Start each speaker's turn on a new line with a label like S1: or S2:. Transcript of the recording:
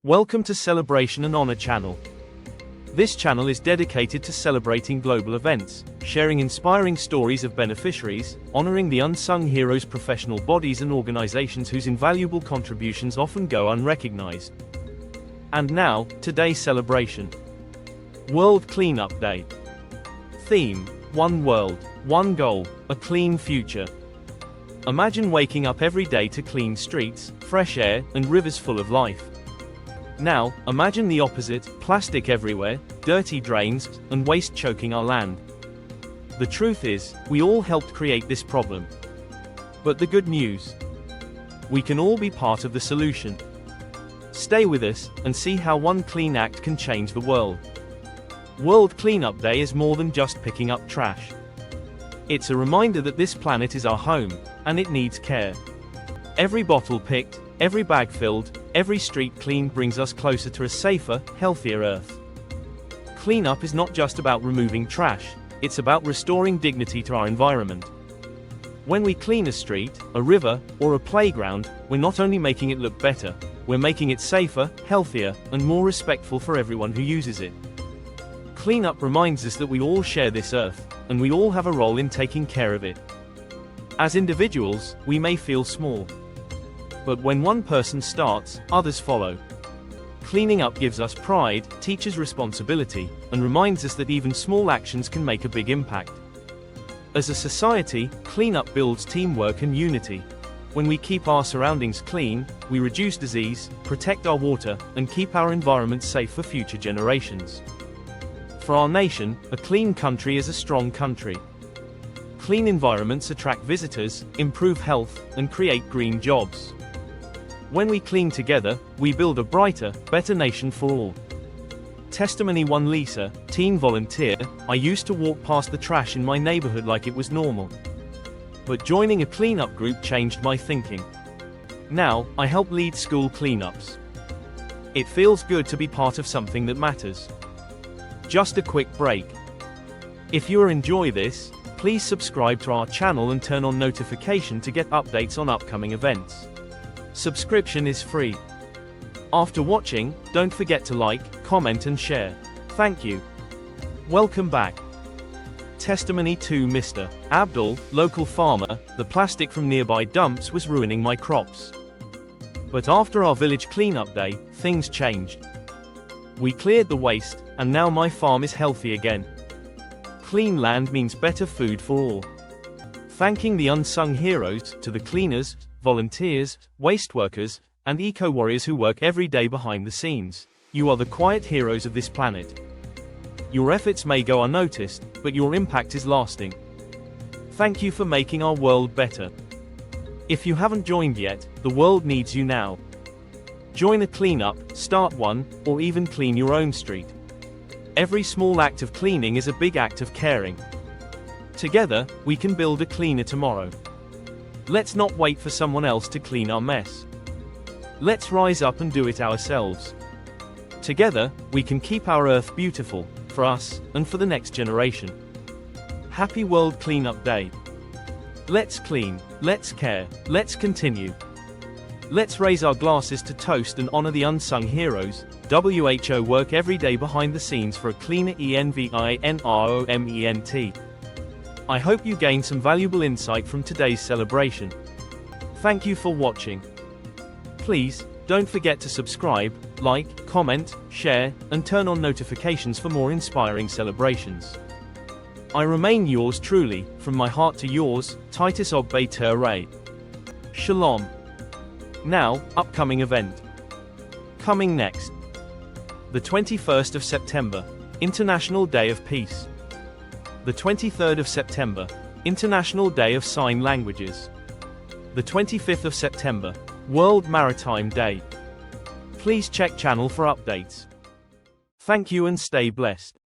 S1: Welcome to Celebration and Honor channel. This channel is dedicated to celebrating global events, sharing inspiring stories of beneficiaries, honoring the unsung heroes, professional bodies and organizations whose invaluable contributions often go unrecognized. And now, today's celebration. World Cleanup Day. Theme: One World, One Goal, a Clean Future. Imagine waking up every day to clean streets, fresh air, and rivers full of life. Now, imagine the opposite: plastic everywhere, dirty drains, and waste choking our land. The truth is, we all helped create this problem. But the good news: we can all be part of the solution. Stay with us, and see how one clean act can change the world. World Cleanup Day is more than just picking up trash. It's a reminder that this planet is our home, and it needs care. Every bottle picked, every bag filled, every street cleaned brings us closer to a safer, healthier Earth. Cleanup is not just about removing trash, it's about restoring dignity to our environment. When we clean a street, a river, or a playground, we're not only making it look better, we're making it safer, healthier, and more respectful for everyone who uses it. Cleanup reminds us that we all share this Earth, and we all have a role in taking care of it. As individuals, we may feel small. But when one person starts, others follow. Cleaning up gives us pride, teaches responsibility, and reminds us that even small actions can make a big impact. As a society, cleanup builds teamwork and unity. When we keep our surroundings clean, we reduce disease, protect our water, and keep our environment safe for future generations. For our nation, a clean country is a strong country. Clean environments attract visitors, improve health, and create green jobs. When we clean together, we build a brighter, better nation for all. Testimony 1: Lisa, teen volunteer. I used to walk past the trash in my neighborhood like it was normal. But joining a cleanup group changed my thinking. Now, I help lead school cleanups. It feels good to be part of something that matters. Just a quick break. If you enjoy this, please subscribe to our channel and turn on notification to get updates on upcoming events. Subscription is free. After watching, don't forget to like, comment and share. Thank you. Welcome back. Testimony 2: Mr. Abdul, local farmer. The plastic from nearby dumps was ruining my crops. But after our village cleanup day, things changed. We cleared the waste, and now my farm is healthy again. Clean land means better food for all. Thanking the unsung heroes, to the cleaners, volunteers, waste workers, and eco-warriors who work every day behind the scenes. You are the quiet heroes of this planet. Your efforts may go unnoticed, but your impact is lasting. Thank you for making our world better. If you haven't joined yet, the world needs you now. Join a cleanup, start one, or even clean your own street. Every small act of cleaning is a big act of caring. Together, we can build a cleaner tomorrow. Let's not wait for someone else to clean our mess. Let's rise up and do it ourselves. Together, we can keep our Earth beautiful, for us, and for the next generation. Happy World Cleanup Day. Let's clean, let's care, let's continue. Let's raise our glasses to toast and honor the unsung heroes. WHO work every day behind the scenes for a cleaner environment. I hope you gained some valuable insight from today's celebration. Thank you for watching. Please, don't forget to subscribe, like, comment, share, and turn on notifications for more inspiring celebrations. I remain yours truly, from my heart to yours, Titus Ogbe Ture. Shalom. Now, upcoming event. Coming next. The 21st of September, International Day of Peace. The 23rd of September, International Day of Sign Languages. The 25th of September, World Maritime Day. Please check channel for updates. Thank you and stay blessed.